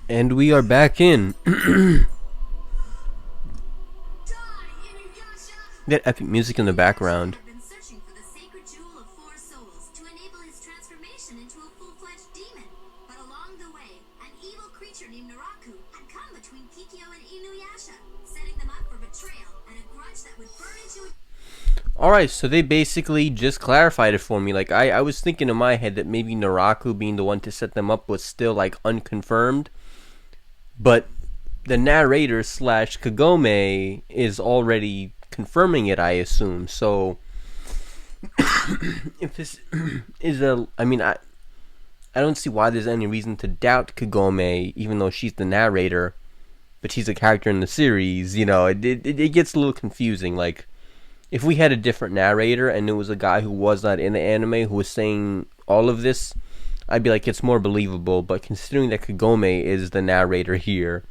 And we are back in. That epic music in the Inuyasha background. had been searching for the sacred jewel of four souls to enable his transformation into a full-fledged demon. But along the way, an evil creature named Miroku had come between Kikyo and Inuyasha, setting them up for betrayal and a grudge that would burn into a... Alright, so they basically just clarified it for me. Like, I was thinking in my head that maybe Naraku being the one to set them up was still, like, unconfirmed. But the narrator slash Kagome is already confirming it, I assume. So, if this is a... I don't see why there's any reason to doubt Kagome, even though she's the narrator. But she's a character in the series, it gets a little confusing. Like, if we had a different narrator and it was a guy who was not in the anime who was saying all of this, I'd be like, it's more believable. But considering that Kagome is the narrator here,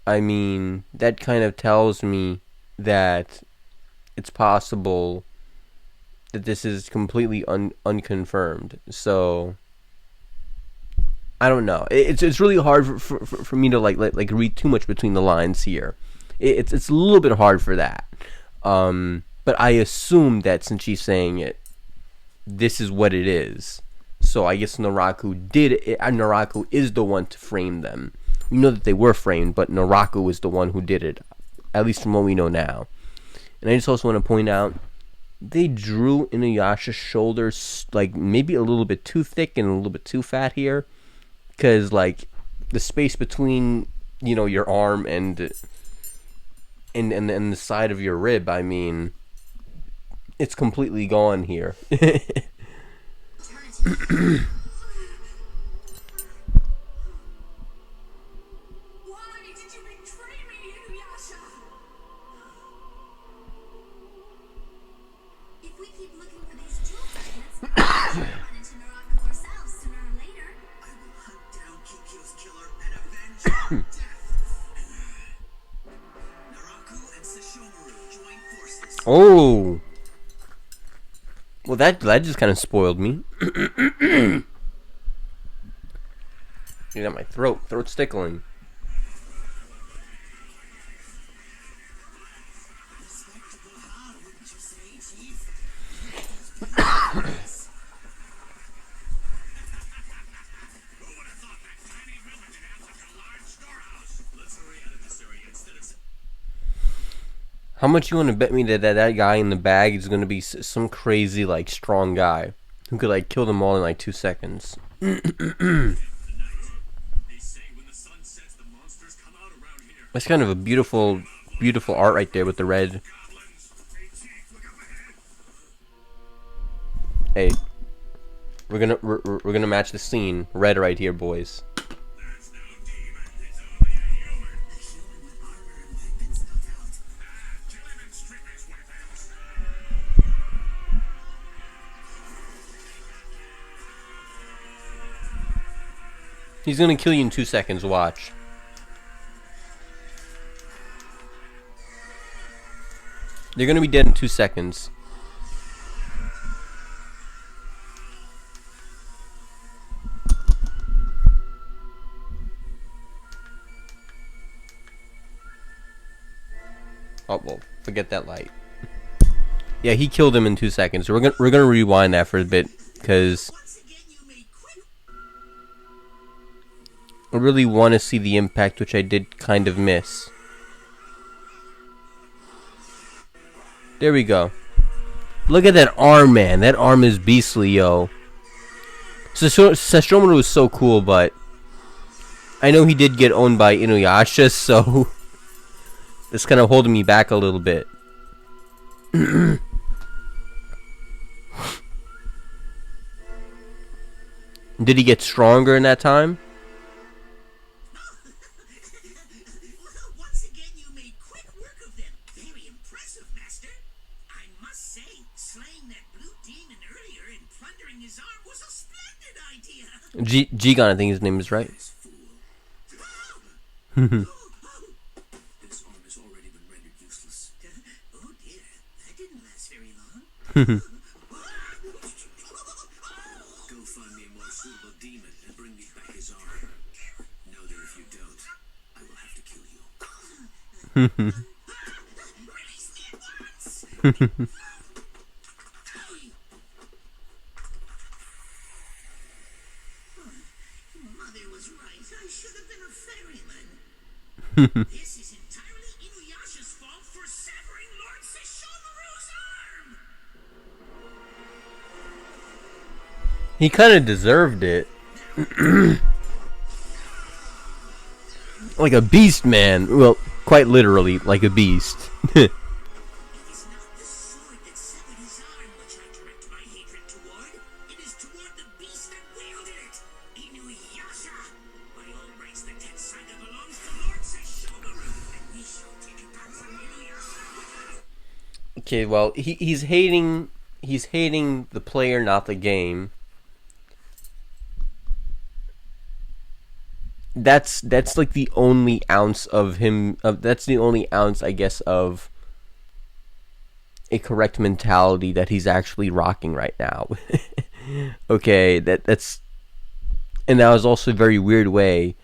that kind of tells me that it's possible that this is completely unconfirmed. So I don't know. It's really hard for me to like read too much between the lines here. It's a little bit hard for that. But I assume that since she's saying it, this is what it is. So I guess Naraku did it. Naraku is the one to frame them. We know that they were framed, but Naraku is the one who did it, at least from what we know now. And I just also want to point out, they drew Inuyasha's shoulders like maybe a little bit too thick and a little bit too fat here, because like the space between your arm and the side of your rib, it's completely gone here. Why did you betray me, Inuyasha? If we keep looking for these jewel fragments, we'll run into Miroku ourselves sooner or later. I will hunt down Kikyo's killer and avenge her death. Miroku and Sesshomaru join forces. Oh, well, that just kind of spoiled me. You got my throat's tickling. How much you want to bet me that guy in the bag is going to be some crazy, like, strong guy who could, like, kill them all in, like, 2 seconds? That's kind of a beautiful, beautiful art right there with the red. Hey, we're gonna match the scene. Red right here, boys. He's gonna kill you in 2 seconds. Watch. They're gonna be dead in 2 seconds. Oh well, forget that light. Yeah, he killed him in 2 seconds. So we're gonna rewind that for a bit because I really want to see the impact, which I did kind of miss. There we go. Look at that arm, man. That arm is beastly, yo. Sesshomaru was so cool, but I know he did get owned by Inuyasha, so it's kind of holding me back a little bit. Did he get stronger in that time? Once again, you made quick work of them. Very impressive, Master. I must say, slaying that blue demon earlier and plundering his arm was a splendid idea. Jigan, I think his name is right. This arm has already been rendered useless. Oh dear, that didn't last very long. Go find me a more suitable demon and bring me back his arm. No, Release me at once! Mother was right. I should have been a ferryman. This is entirely Inuyasha's fault for severing Lord Sesshomaru's arm! He kind of deserved it. Like a beast, man. Well, quite literally, like a beast. It is not the sword that severed his arm which I direct my hatred toward. It is toward the beast that wielded it. Inuyasha! By all rights, the Tensaiga belongs to Lord Sesshomaru, and we shall take it back from Inuyasha. Okay, well, he's hating the player, not the game. That's like the only ounce of him. That's the only ounce, I guess, of a correct mentality that he's actually rocking right now. Okay, that's, and that was also a very weird way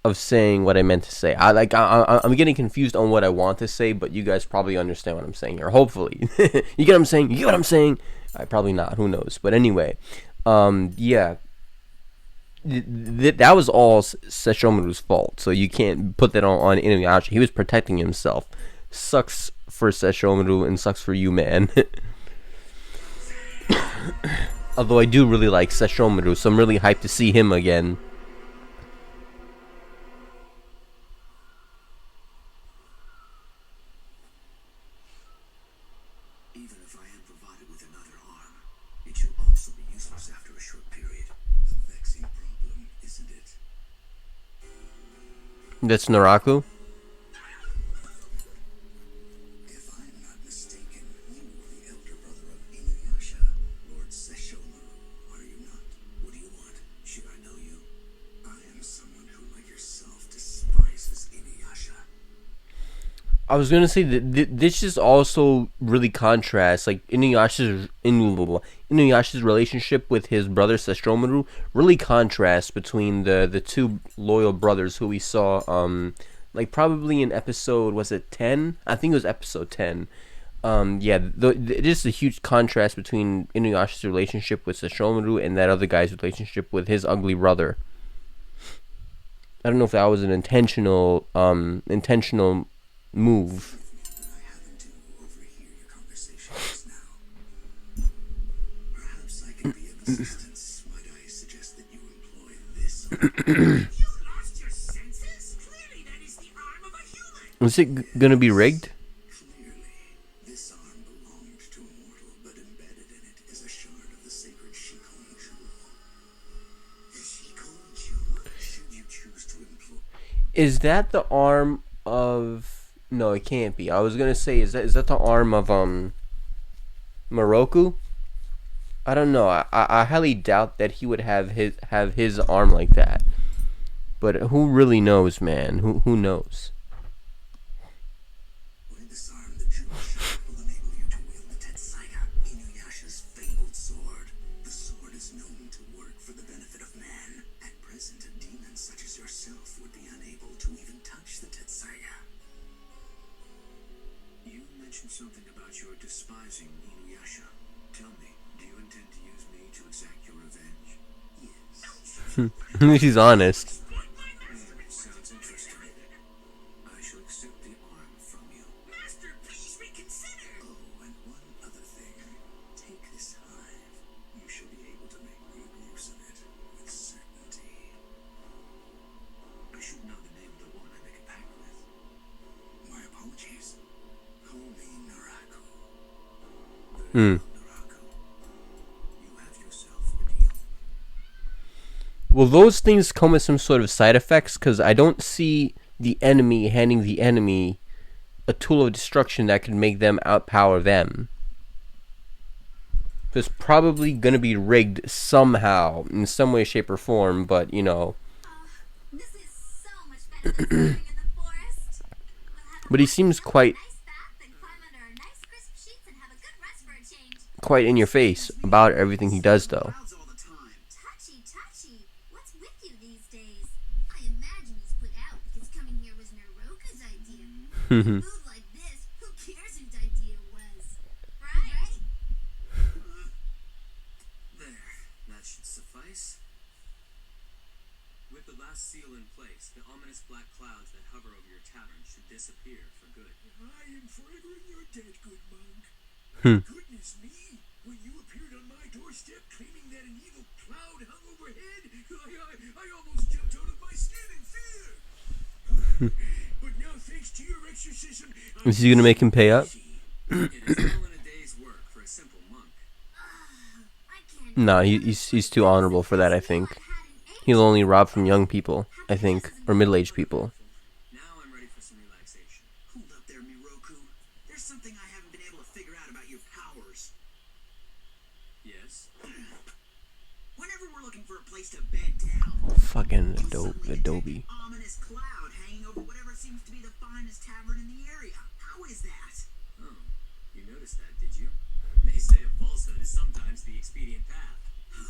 of saying what I meant to say. I'm getting confused on what I want to say, but you guys probably understand what I'm saying here. Hopefully, you get what I'm saying. You get what I'm saying. Probably not. Who knows? But anyway, yeah. That was all Sesshomaru's fault, so you can't put that on Inuyasha. He was protecting himself. Sucks for Sesshomaru and sucks for you, man. Although I do really like Sesshomaru, so I'm really hyped to see him again. Even if I am provided with another arm, it should also be useless after a short period. A vexing problem, isn't it? That's Naraku. If I am not mistaken, you are the elder brother of Inuyasha, Lord Sesshomaru, are you not? What do you want? Should I know you? I am someone who, like yourself, despises Inuyasha. I was gonna say that this is also really contrasts, like Inuyasha's relationship with his brother Sesshomaru really contrasts between the two loyal brothers who we saw like probably in episode, was it 10? I think it was episode 10. Yeah, it is a huge contrast between Inuyasha's relationship with Sesshomaru and that other guy's relationship with his ugly brother. I don't know if that was an intentional move. I happen to overhear your conversations now. Perhaps I can be of assistance. Might I suggest that you employ this arm? You lost your senses? Clearly that is the arm of a human. Is it gonna be rigged? Clearly, this arm belonged to a mortal, but embedded in it is a shard of the sacred Shikon jewel. The Shikon jewel? Should you choose to employ... Is that the arm of... No, it can't be. I was gonna say, is that the arm of Miroku? I don't know. I highly doubt that he would have his arm like that. But who really knows, man? Who knows? With this arm, the jewel shard will enable you to wield the Tensaiga, Inuyasha's fabled sword. The sword is known to work for the benefit of man. At present, a demon such as yourself would be unable to even touch the Tensaiga. You mentioned something about your despising Inuyasha. Tell me, do you intend to use me to exact your revenge? Yes. She's honest. Sounds interesting. I shall accept the arm from you. Master, please reconsider! Oh, and one other thing. Take this hive. You shall be able to make good use of it with certainty. I should know the name of the woman I make a pact with. My apologies. Call me Naraku. Naraku. You have yourself a deal. Will those things come with some sort of side effects? Because I don't see the enemy handing the enemy a tool of destruction that could make them outpower them. It's probably going to be rigged somehow, in some way, shape, or form, but, you know. This is so much better than living in the forest. But he seems quite in your face about everything he does, though. Touchy. What's with you these days? I imagine he's put out because coming here was Miroku. Mood like this, who cares whose idea it was? Right? There, that should suffice. With the last seal in place, the ominous black clouds that hover over your tavern should disappear for good. I am forever in your debt, good monk. Hmm. Goodness me, when you appeared on my doorstep claiming that an evil cloud hung overhead, I almost jumped out of my skin in fear. But now, thanks to your exorcism, Is he gonna make him pay up? It is all in a day's work for a simple monk. I can't. Nah, he's too honorable for that. I think he'll only rob from young people. I think, or middle-aged people. Now I'm ready for some relaxation. Hold up there, Miroku. There's something I haven't been able to figure out about your powers. Yes? Whenever we're looking for a place to bed down, Fucking you suddenly Adobe. detect an ominous cloud hanging over whatever seems to be the finest tavern in the area. How is that? Oh, you noticed that, did you? They say a falsehood is sometimes the expedient path.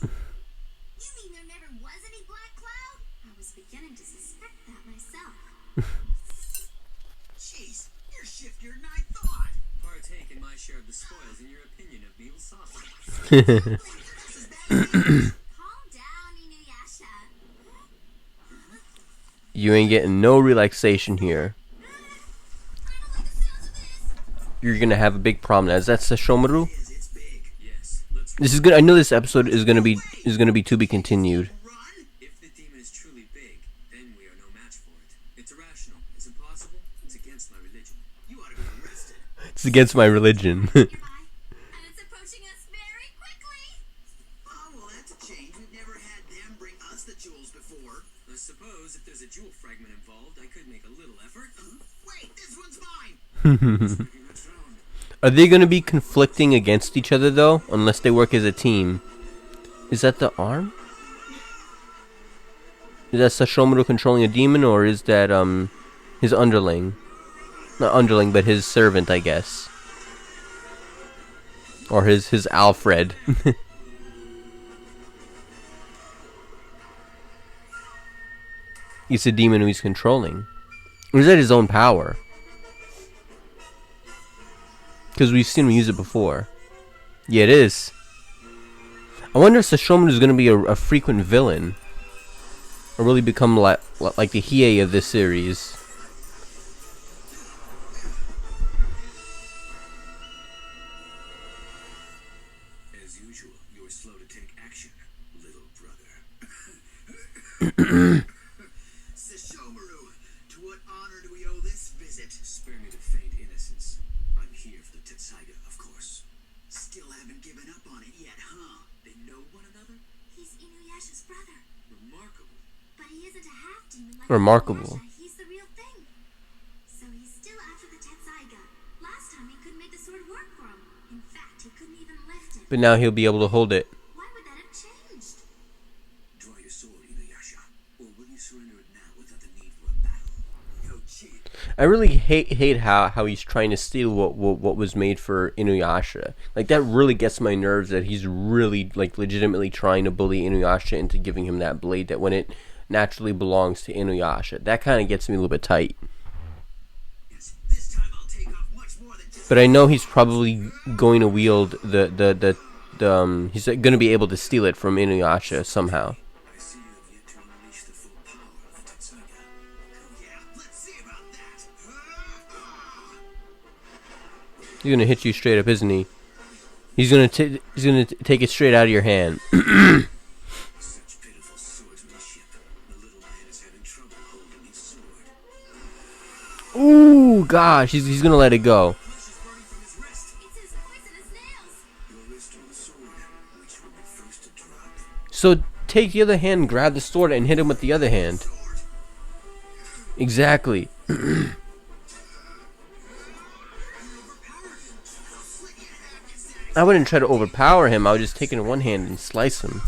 You mean there never was any black cloud? I was beginning to suspect that myself. Jeez, you're shiftier than I thought. Partake in my share of the spoils, and your opinion of me will soften. Calm down, Inuyasha. You ain't getting no relaxation here. I don't like the sounds of this. You're gonna have a big problem. Is that Sesshomaru? It's big. Yes, let's This is good. I know this episode is gonna be to be continued. Run? If the demon is truly big, then we are no match for it. It's irrational. It's impossible. It's against my religion. You ought to be arrested. It's against my religion. Nearby, and it's approaching us very quickly. Oh, well, that's a change. We've never had them bring us the jewels before. I suppose if there's a jewel fragment involved, I could make a little effort. Wait, this one's mine. Looking what's wrong. Are they gonna be conflicting against each other though? Unless they work as a team. Is that the arm? Is that Sesshomaru controlling a demon, or is that his underling? Not underling, but his servant, I guess. Or his Alfred. He's a demon who he's controlling. Or is that his own power? Because we've seen him use it before. Yeah, it is. I wonder if Sesshomaru is going to be a frequent villain. Or really become like the Hiei of this series. As usual, you were slow to take action, little brother. Sesshomaru, to what honor do we owe this visit? Spare me the feigned innocence. I'm here for the Tetsaiga, of course. Still haven't given up on it yet, huh? They know one another? He's Inuyasha's brother, Remarkable. but he isn't a half demon like Remarkable. Inuyasha. He's the real thing. So he's still after the Tetsaiga. Last time he couldn't make the sword work for him. In fact, he couldn't even lift it. But now he'll be able to hold it. Why would that have changed? Draw your sword, Inuyasha. Or will you surrender it now without the need for a battle? Go cheat. I really hate how he's trying to steal what was made for Inuyasha. Like, that really gets my nerves, that he's really, like, legitimately trying to bully Inuyasha into giving him that blade that when it naturally belongs to Inuyasha. That kind of gets me a little bit tight. Yes, this time I'll take off much more than just... But I know he's probably going to wield he's going to be able to steal it from Inuyasha somehow. I see you have yet to unleash the full power of the Tetsaiga. Yeah, let's see about that. He's going to hit you straight up, isn't he? He's going to take it straight out of your hand. Such pitiful swordsmanship. The little man is having trouble holding his sword. Ooh, gosh, he's going to let it go. Flesh is burning from his wrist. It's his poisonous nails. Your wrist or the sword, which will be first to drop. So take the other hand, grab the sword, and hit him with the other hand. Sword. Exactly. You overpowered him. I'll slit you in half, you savage. I wouldn't try to overpower him. I would just take it in one hand and slice him.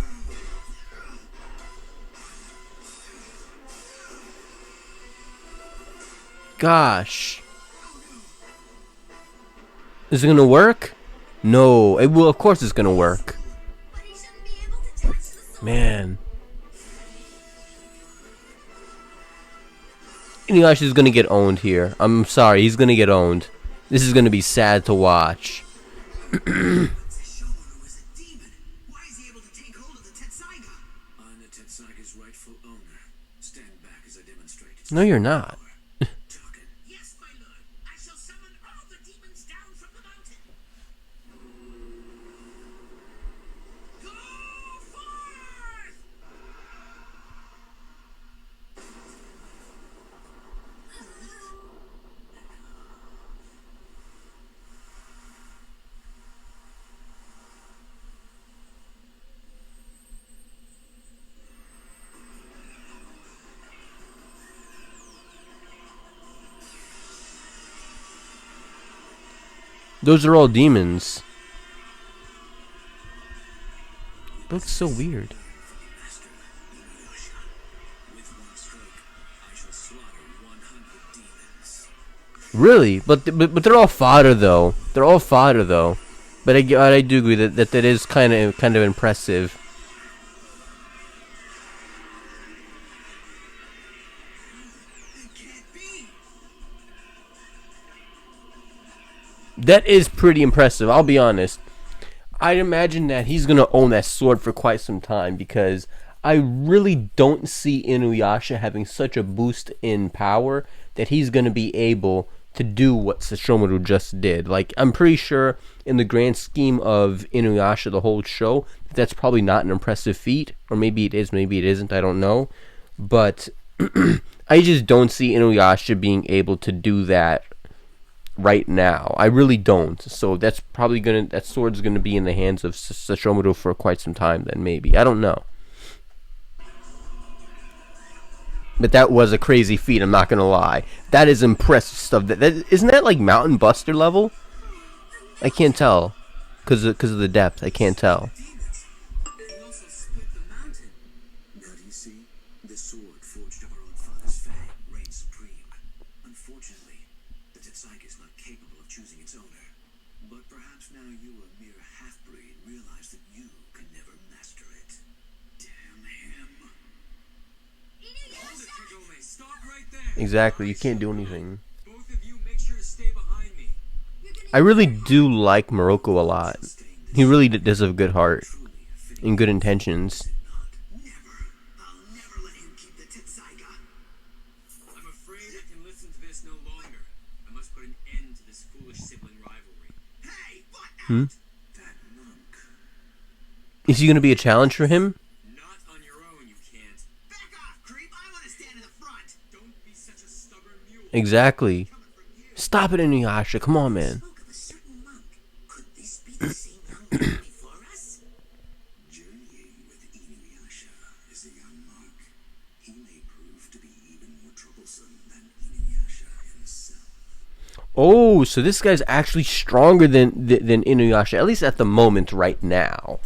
Gosh. Is it gonna work? No. It will. Of course it's gonna work. But he shouldn't be able to touch the sword. Man. Inuyasha's gonna get owned here. I'm sorry, he's gonna get owned. This is gonna be sad to watch. Sesshomaru is a demon. Why is he able to take hold of the Tetsaiga? I'm the Tetsaiga's rightful owner. Stand back as I demonstrate its No, you're not. Talking. Yes, my lord. I shall summon all the demons down from the mountain. Go forth! Those are all demons. Looks so weird. Master, Inuyasha. With one stroke, I shall slaughter 100 demons. Really? But they're all fodder though. They're all fodder though. But I do agree that is kind of impressive. It can't be. That is pretty impressive, I'll be honest. I'd imagine that he's going to own that sword for quite some time because I really don't see Inuyasha having such a boost in power that he's going to be able to do what Sesshomaru just did. Like, I'm pretty sure in the grand scheme of Inuyasha, the whole show, that's probably not an impressive feat. Or maybe it is, maybe it isn't, I don't know. But I just don't see Inuyasha being able to do that right now. I really don't. So that's probably that sword's gonna be in the hands of Sesshomaru for quite some time then, maybe. I don't know. But that was a crazy feat, I'm not gonna lie. That is impressive stuff. That isn't that like Mountain Buster level? I can't tell. Cause of the depth, I can't tell. Demons. They also split the mountain. Now do you see? The sword forged of our own father's fang reigns supreme. Unfortunately, the Tetsaiga is not capable of choosing its owner. But perhaps now you, a mere half-breed, realize that you can never master it. Damn him. Hold it, Kagome. Stop right there. Exactly, you can't do anything. Both of you make sure to stay behind me. I really do like Miroku a lot. He really does have a good heart and good intentions. Never. I'll never let him keep the Tetsaiga. I'm afraid I can listen to this no longer. I must put an end to this foolish sibling rivalry. Hey, what Hmm? That monk. Is he gonna be a challenge for him? Not on your own, you can't. Back off, creep. I want to stand in the front. Don't be such a stubborn mule. Exactly. Coming from here. Stop it, Inuyasha. Come on, man. Spoke of a certain monk. Could this be the same young man before us? Journeying with Inuyasha is a young monk. He may prove to be even more troublesome than Inuyasha himself. Oh, so this guy's actually stronger than Inuyasha, at least at the moment right now.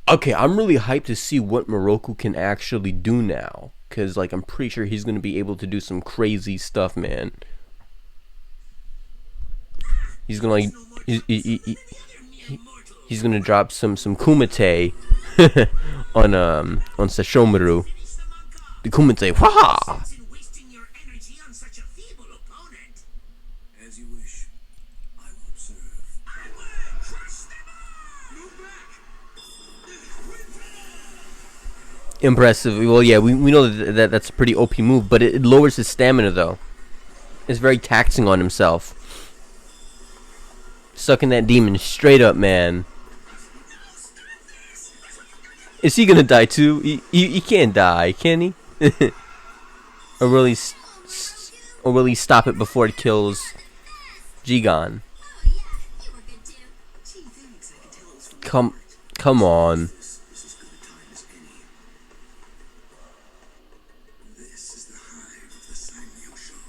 Okay, I'm really hyped to see what Miroku can actually do now. Because, like, I'm pretty sure he's going to be able to do some crazy stuff, man. He's going to, like, he's going to drop some Kumite on Sesshomaru. Finish the monk off. The Kumite, wah! Sense in wasting your energy on such a feeble opponent. As you wish. I will observe. Onward! Crush them all! Move back! Impressive. Well, yeah, we know that that's a pretty OP move, but it lowers his stamina, though. It's very taxing on himself. Sucking that demon straight up, man. Is he gonna die too? He can't die, can he? or will he stop it before it kills Jigon? Oh yeah, you were good too. Gee, thanks. I can tell it was from Come on. This is as good a time as any. This is the hive of the Sanmyosho,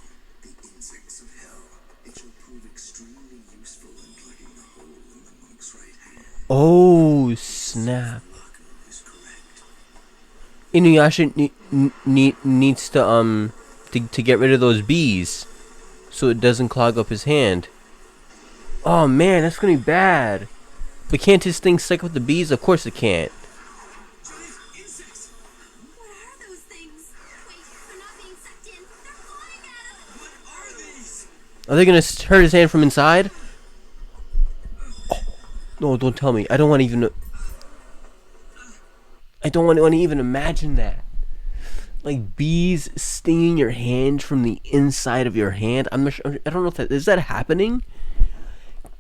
the insects of hell. It shall prove extremely useful in plugging the hole in the monk's right hand. Oh snap! Baku is correct. Inuyasha needs to get rid of those bees, so it doesn't clog up his hand. Oh man, that's gonna be bad. But can't his thing stick with the bees? Of course it can't. Giant insects! What are those things? Wait, they're not being sucked in. Are they gonna hurt his hand from inside? Oh, no, don't tell me. I don't want to even. I don't want to even imagine that. Like bees stinging your hand from the inside of your hand. I'm not sure, I don't know if that is that happening.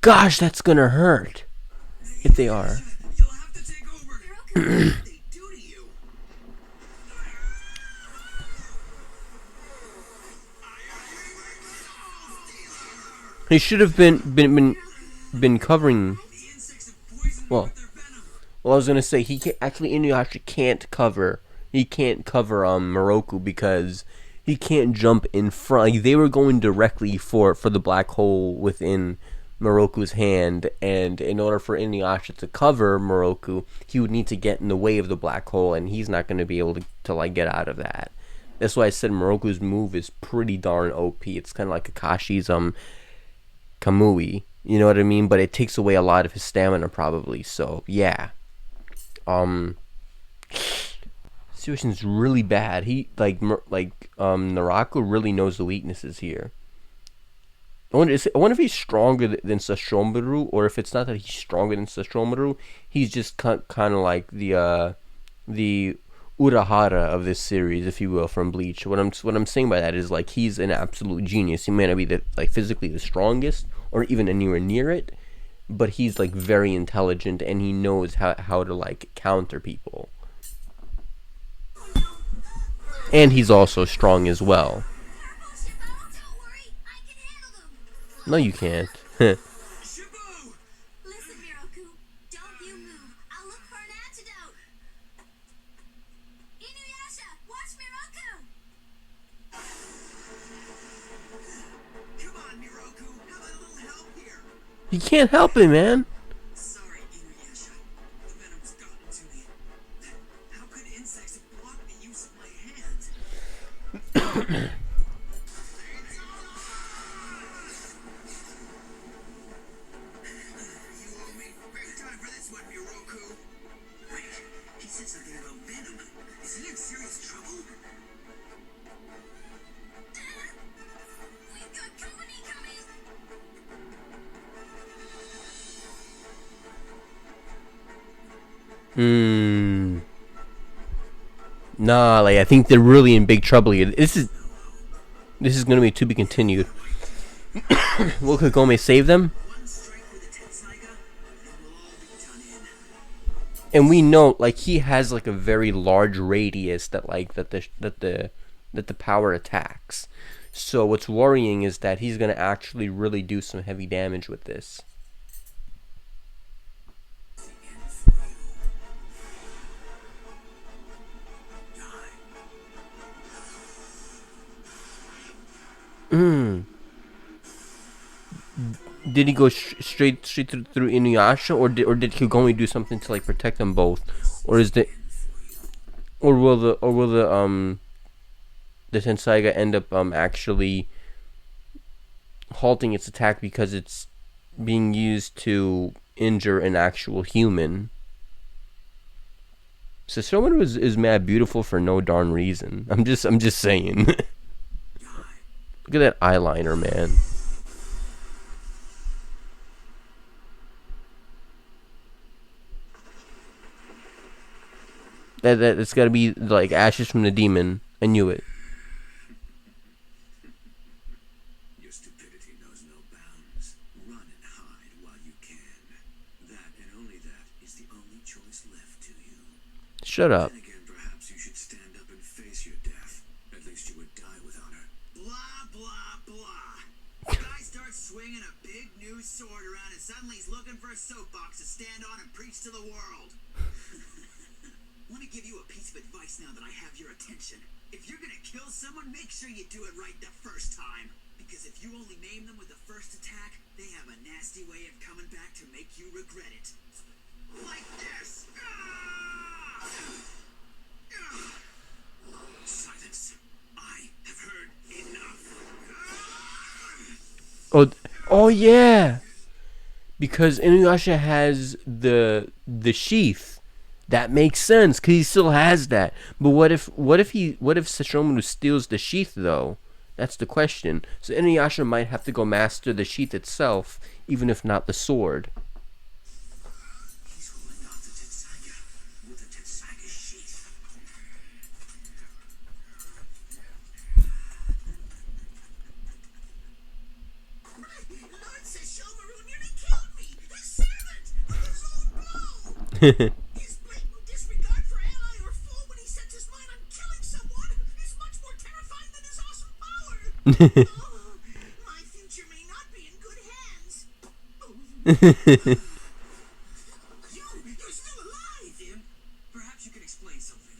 Gosh, that's gonna hurt. If they are. You'll have to take over. What did they do to you? He should have been covering. The insects have poisoned me Well, with their venom. well, I was gonna say he can't, actually Inuyasha can't cover. He can't cover Miroku because he can't jump in front. Like, they were going directly for the black hole within Miroku's hand, and in order for Inuyasha to cover Miroku, he would need to get in the way of the black hole, and he's not going to be able to like get out of that. That's why I said Miroku's move is pretty darn OP. It's kind of like Akashi's Kamui, you know what I mean? But it takes away a lot of his stamina probably. So yeah, situation's really bad. He Naraku really knows the weaknesses here. I wonder if he's stronger than Sesshomaru, or if it's not that he's stronger than Sesshomaru, he's just kind of like the Urahara of this series, if you will, from Bleach. What I'm saying by that is, like, he's an absolute genius. He may not be physically the strongest or even anywhere near it, but he's like very intelligent and he knows how to like counter people. And he's also strong as well. Don't worry, I can handle them. No, you can't. Shibbo! Listen, Miroku, don't you move. I'll look for an antidote. Inuyasha, watch Miroku. Come on, Miroku. How about a little help here? You can't help it, man. Sorry, Inuyasha. The venom's gotten to me. How could insects block the use of my hand? You owe me big time for this one, Miroku. Wait, he said something about venom. Is he in serious trouble? We've got company coming. Nah, like, I think they're really in big trouble here. This is gonna be to be continued. Will Kagome save them? One strike with a Tensaiga, and we'll all be done in. And we know, like, he has like a very large radius that the power attacks. So what's worrying is that he's gonna actually really do some heavy damage with this. Did he go straight through Inuyasha, or did Kagome do something to like protect them both, or will the Tensaiga end up actually halting its attack because it's being used to injure an actual human? So someone is mad beautiful for no darn reason. I'm just saying. Look at that eyeliner, man. It's got to be like ashes from the demon. I knew it. Your stupidity knows no bounds. Run and hide while you can. That and only that is the only choice left to you. Shut up. Then again, perhaps you should stand up and face your death. At least you would die with honor. Blah, blah, blah. Guy starts swinging a big new sword around and suddenly he's looking for a soapbox to stand on and preach to the world. Let me give you a piece of advice now that I have your attention. If you're gonna kill someone, make sure you do it right the first time. Because if you only maim them with the first attack, they have a nasty way of coming back to make you regret it. Like this! Silence. I have heard enough. Oh yeah. Because Inuyasha has the sheath. That makes sense because he still has that. But what if Sesshomaru steals the sheath though? That's the question. So Inuyasha might have to go master the sheath itself, even if not the sword. He's holding on to Tetsuya with the Tetsuya sheath. Lord Sesshomaru nearly killed me! His servant! With his own blow! His blatant disregard for ally or foe when he sets his mind on killing someone is much more terrifying than his awesome power! Oh, my future may not be in good hands! You're still alive! Tim, perhaps you can explain something.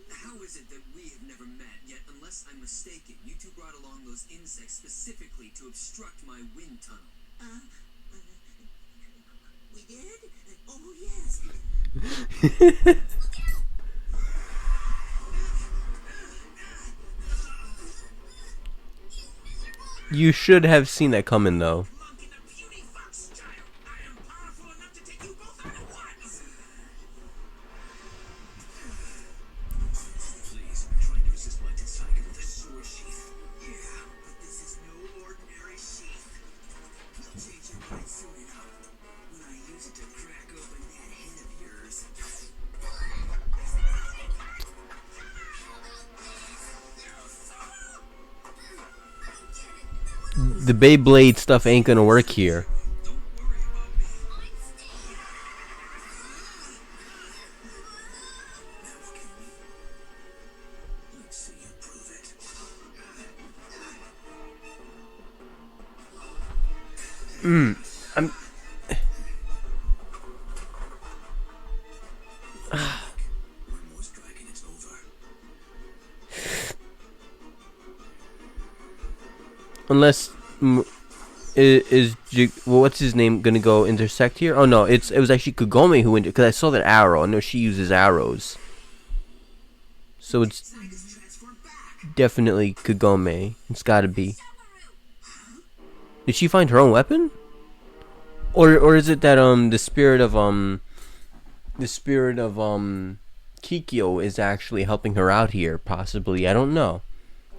How is it that we have never met, yet unless I'm mistaken, you two brought along those insects specifically to obstruct my wind tunnel? We did? Oh, yes. You should have seen that coming, though. Monk in the puny fox child! I am powerful enough to take you both on at once! Please, I'm trying to resist my Tetsuya with a sword sheath. Yeah, but this is no ordinary sheath. You'll change your mind soon enough when I use it to crack open that head of yours. The Beyblade stuff ain't gonna work here. Don't worry about me. Now look at me. Let's see you prove it. I'm. One more strike and it's over. Unless well, what's his name gonna go intersect here? Oh no, it was actually Kagome who went, because I saw that arrow. I know she uses arrows, so it's Saga's transformed back. definitely Kagome. It's gotta be. Did she find her own weapon, or is it that the spirit of Kikyo is actually helping her out here? Possibly, I don't know.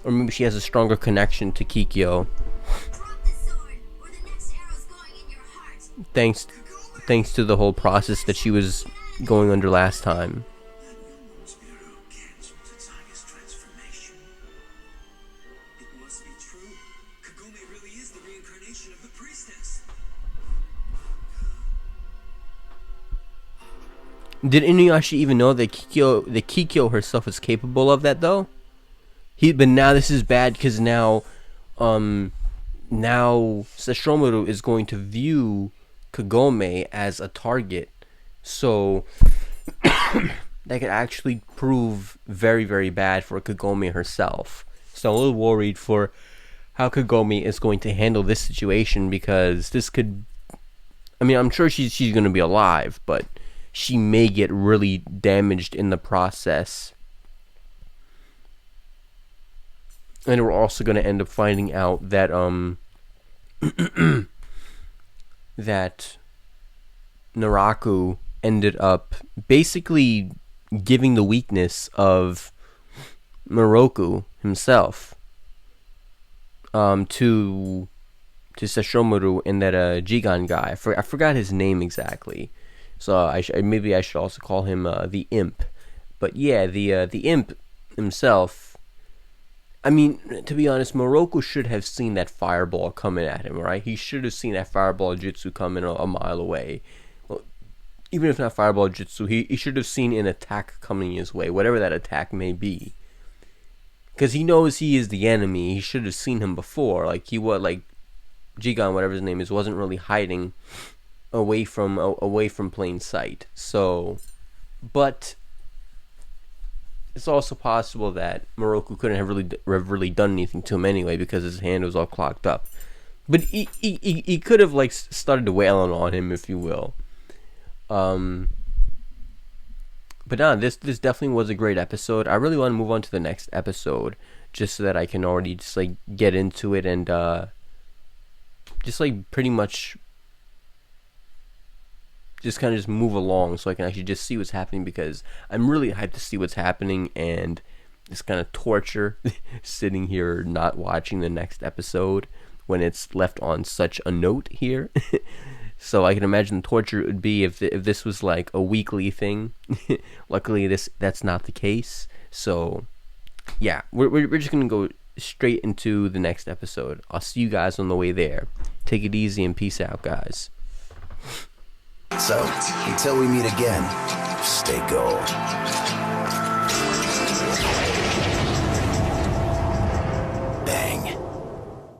Or maybe she has a stronger connection to Kikyo. Drop the sword, or the next arrow's going in your heart. Thanks to the whole process that she was going under last time. That Yomon's arrow canceled Tetsuya's transformation. It must be true. Kagome really is the reincarnation of the priestess. Did Inuyasha even know that Kikyo herself is capable of that, though? But now this is bad because now Sesshomaru is going to view Kagome as a target, so that could actually prove very, very bad for Kagome herself. So I'm a little worried for how Kagome is going to handle this situation, because this could, I mean, I'm sure she's going to be alive, but she may get really damaged in the process. And we're also going to end up finding out that that Naraku ended up basically giving the weakness of Miroku himself to Sesshomaru and that Jigan guy. I forgot his name exactly, so maybe I should also call him the Imp. But yeah, the Imp himself. I mean, to be honest, Miroku should have seen that fireball coming at him, right? He should have seen that fireball jutsu coming a mile away. Well, even if not fireball jutsu, he should have seen an attack coming his way, whatever that attack may be. Because he knows he is the enemy. He should have seen him before. Like Jigan, whatever his name is, wasn't really hiding away from plain sight. So, but it's also possible that Miroku couldn't have really done anything to him anyway, because his hand was all clogged up. But he could have started wailing on him, if you will. But no, this definitely was a great episode. I really want to move on to the next episode, just so that I can already just get into it and just pretty much just kind of just move along, so I can actually just see what's happening, because I'm really hyped to see what's happening. And this kind of torture sitting here not watching the next episode when it's left on such a note here. So I can imagine the torture it would be if this was like a weekly thing. Luckily, that's not the case. So yeah, we're just gonna go straight into the next episode. I'll see you guys on the way there. Take it easy and peace out, guys. So, until we meet again, stay gold.